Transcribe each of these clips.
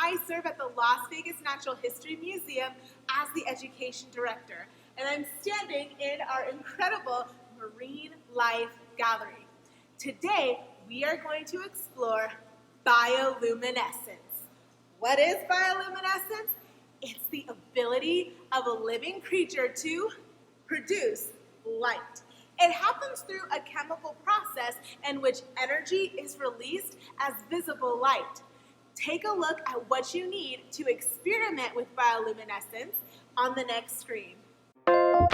I serve at the Las Vegas Natural History Museum as the education director, and I'm standing in our incredible marine life gallery. Today, we are going to explore bioluminescence. What is bioluminescence? It's the ability of a living creature to produce light. It happens through a chemical process in which energy is released as visible light. Take a look at what you need to experiment with bioluminescence on the next screen. Now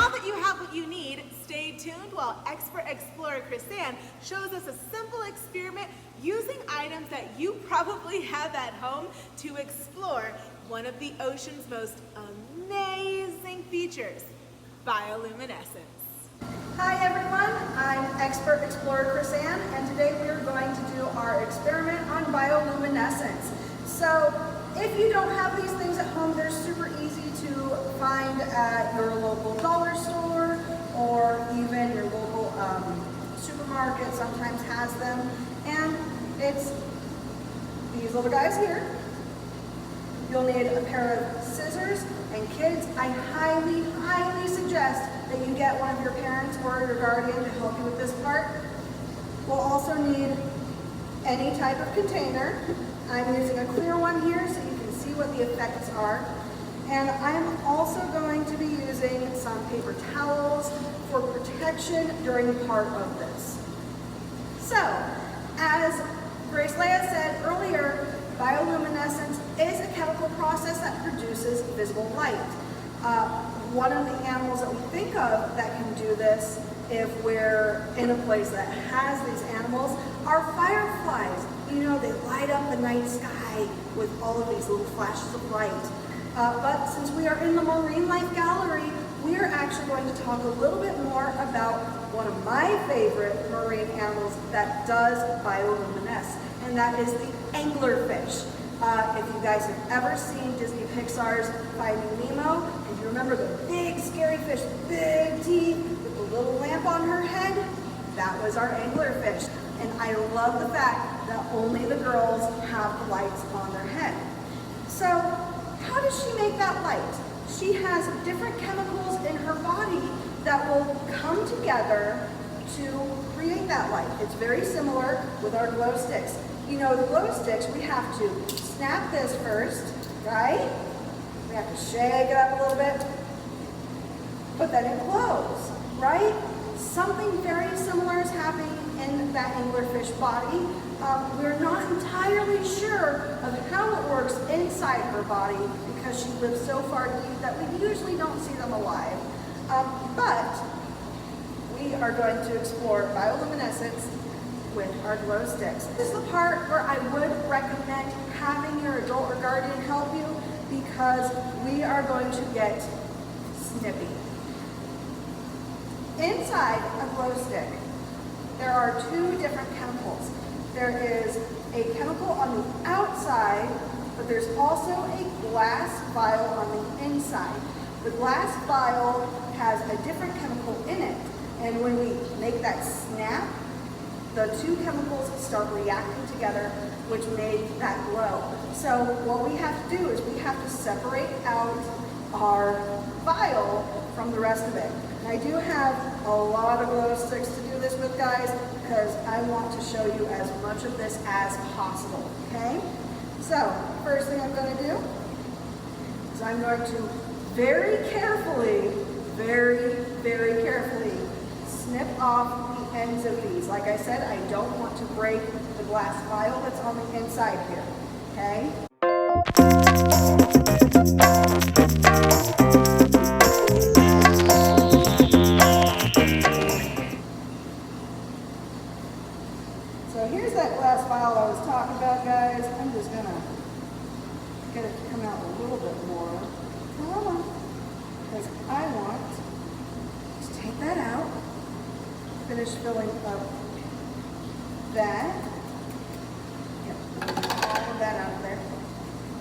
that you have what you need, stay tuned while expert explorer Chrisanne shows us a simple experiment using items that you probably have at home to explore one of the ocean's most amazing features, bioluminescence. Hi everyone, I'm expert explorer Chrisanne, and today we are going to do our experiment on bioluminescence. So if you don't have these things at home, they're super easy to find at your local dollar store or even your local supermarket sometimes has them. And it's these little guys here. You'll need a pair of scissors, and kids, I highly suggest that you get one of your parents or your guardian to help you with this part. We'll also need any type of container. I'm using a clear one here so you can see what the effects are. And I'm also going to be using some paper towels for protection during part of this. So, as Grace Leah said earlier, bioluminescence is a chemical process that produces visible light. One of the animals that we think of that can do this, if we're in a place that has these animals, are fireflies. You know, they light up the night sky with all of these little flashes of light. But since we are in the Marine Life Gallery, we are actually going to talk a little bit more about one of my favorite marine animals that does bioluminesce, and that is the anglerfish. If you guys have ever seen Disney Pixar's Finding Nemo, and you remember the big scary fish, big teeth, with the little lamp on her head, that was our anglerfish. And I love the fact that only the girls have the lights on their head. So, how does she make that light? She has different chemicals in her body that will come together to create that light. It's very similar with our glow sticks. You know, the glow sticks, we have to snap this first, right? We have to shake it up a little bit, but then it glows, right? Something very similar is happening in that anglerfish body. We're not entirely sure of how it works inside her body because she lives so far deep that we usually don't see them alive. But we are going to explore bioluminescence with our glow sticks. This is the part where I would recommend having your adult or guardian help you because we are going to get snippy. Inside a glow stick, there are two different chemicals. There is a chemical on the outside, but there's also a glass vial on the inside. The glass vial has a different chemical in it, and when we make that snap, the two chemicals start reacting together, which made that glow. So what we have to do is we have to separate out our vial from the rest of it. And I do have a lot of glow sticks to do this with, guys, because I want to show you as much of this as possible, okay? So, first thing I'm going to do is I'm going to very carefully snip off the ends of these. Like I said, I don't want to break the glass vial that's on the inside here, okay? So here's that glass vial I was talking about, guys. I'm just gonna get it to come out a little bit more. Come on. Because I want to take that out, finish filling up that. Yep, all of that out of there.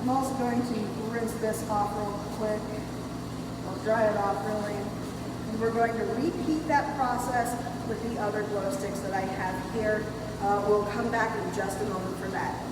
I'm also going to rinse this off real quick, or dry it off really, And we're going to repeat that process with the other glow sticks that I have here. We'll come back in just a moment for that.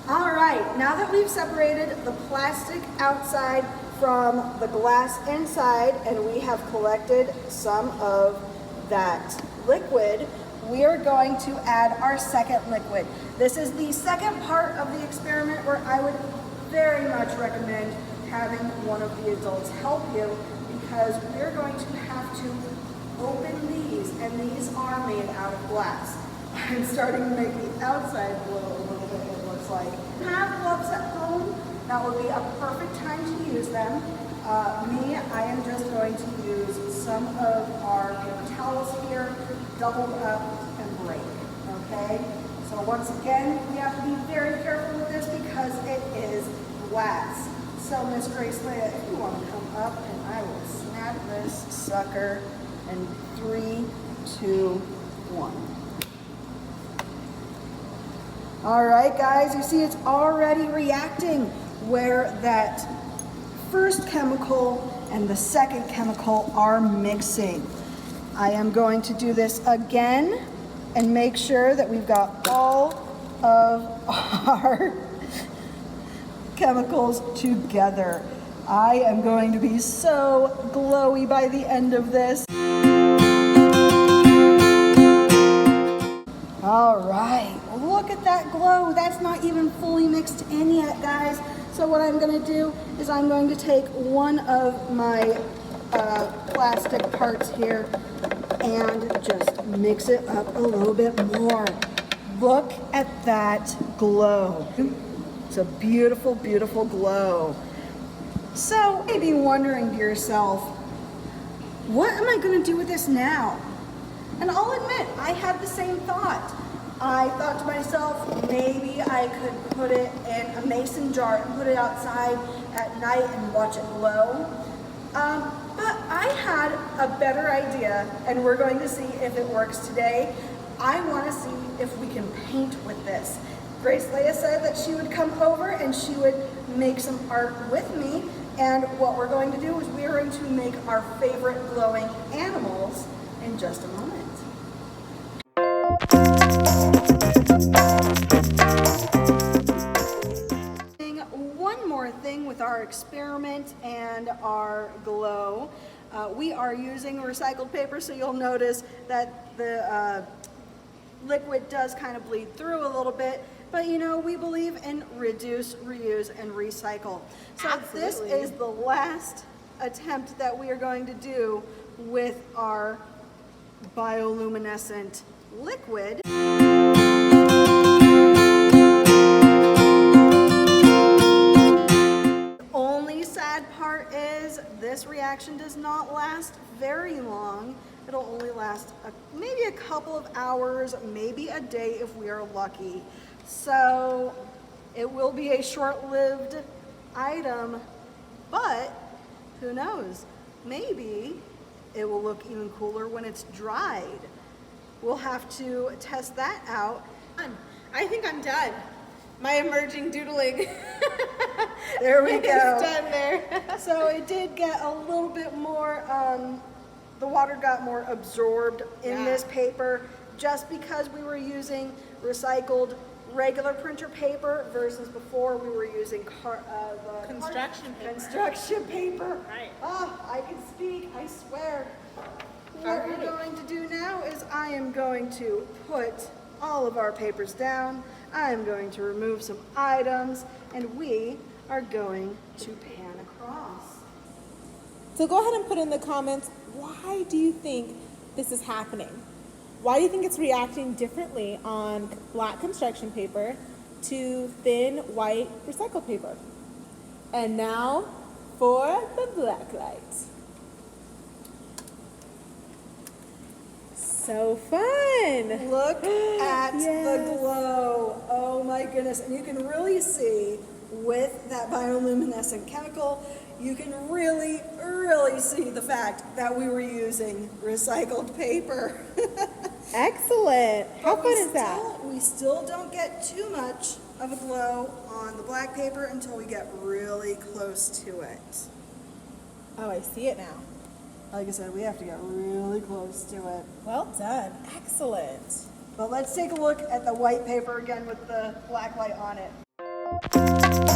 All right, now that we've separated the plastic outside from the glass inside and we have collected some of that liquid, we are going to add our second liquid. This is the second part of the experiment where I would very much recommend having one of the adults help you, because we're going to have to open these, and these are made out of glass. I'm starting to make the outside glow a little bit, it looks like. Have gloves at home, that would be a perfect time to use them. I am just going to use some of our paper towels here, doubled up and break, okay? So once again, we have to be very careful with this because it is glass. So Miss Grace Leah, if you want to come up, and I will snap this sucker in 3, 2, 1. All right, guys, you see it's already reacting where that first chemical and the second chemical are mixing. I am going to do this again and make sure that we've got all of our chemicals together. I am going to be so glowy by the end of this. All right, look at that glow. That's not even fully mixed in yet, guys. So what I'm gonna do is I'm going to take one of my plastic parts here and just mix it up a little bit more. Look at that glow. It's a beautiful, beautiful glow. So you may be wondering to yourself, what am I gonna do with this now? And I'll admit, I had the same thought. I thought to myself, maybe I could put it in a mason jar and put it outside at night and watch it glow. But I had a better idea, and we're going to see if it works today. I want to see if we can paint with this. Grace Leah said that she would come over and she would make some art with me. And what we're going to do is we're going to make our favorite glowing animals in just a moment. One more thing with our experiment and our glow. We are using recycled paper, so you'll notice that the liquid does kind of bleed through a little bit, but you know, we believe in reduce, reuse, and recycle. So Absolutely. This is the last attempt that we are going to do with our bioluminescent liquid. Only sad part is this reaction does not last very long. It'll only last maybe a couple of hours, maybe a day if we are lucky. So it will be a short-lived item, but who knows? Maybe it will look even cooler when it's dried. We'll have to test that out. I think I'm done. My emerging doodling. There we go. It's done there. So it did get a little bit more, the water got more absorbed in this paper just because we were using recycled regular printer paper versus before we were using construction paper. Right. Oh, I can speak, I swear. What we're going to do now is I am going to put all of our papers down. I am going to remove some items, and we are going to pan across. So go ahead and put in the comments, why do you think this is happening? Why do you think it's reacting differently on black construction paper to thin white recycled paper? And now for the black light. So fun! Look at Yes. the glow. Oh my goodness. And you can really see with that bioluminescent chemical, you can really, really see the fact that we were using recycled paper. Excellent. How But fun is that? We still don't get too much of a glow on the black paper until we get really close to it. Oh, I see it now. Like I said, we have to get really close to it. Well done. Excellent. But let's take a look at the white paper again with the black light on it.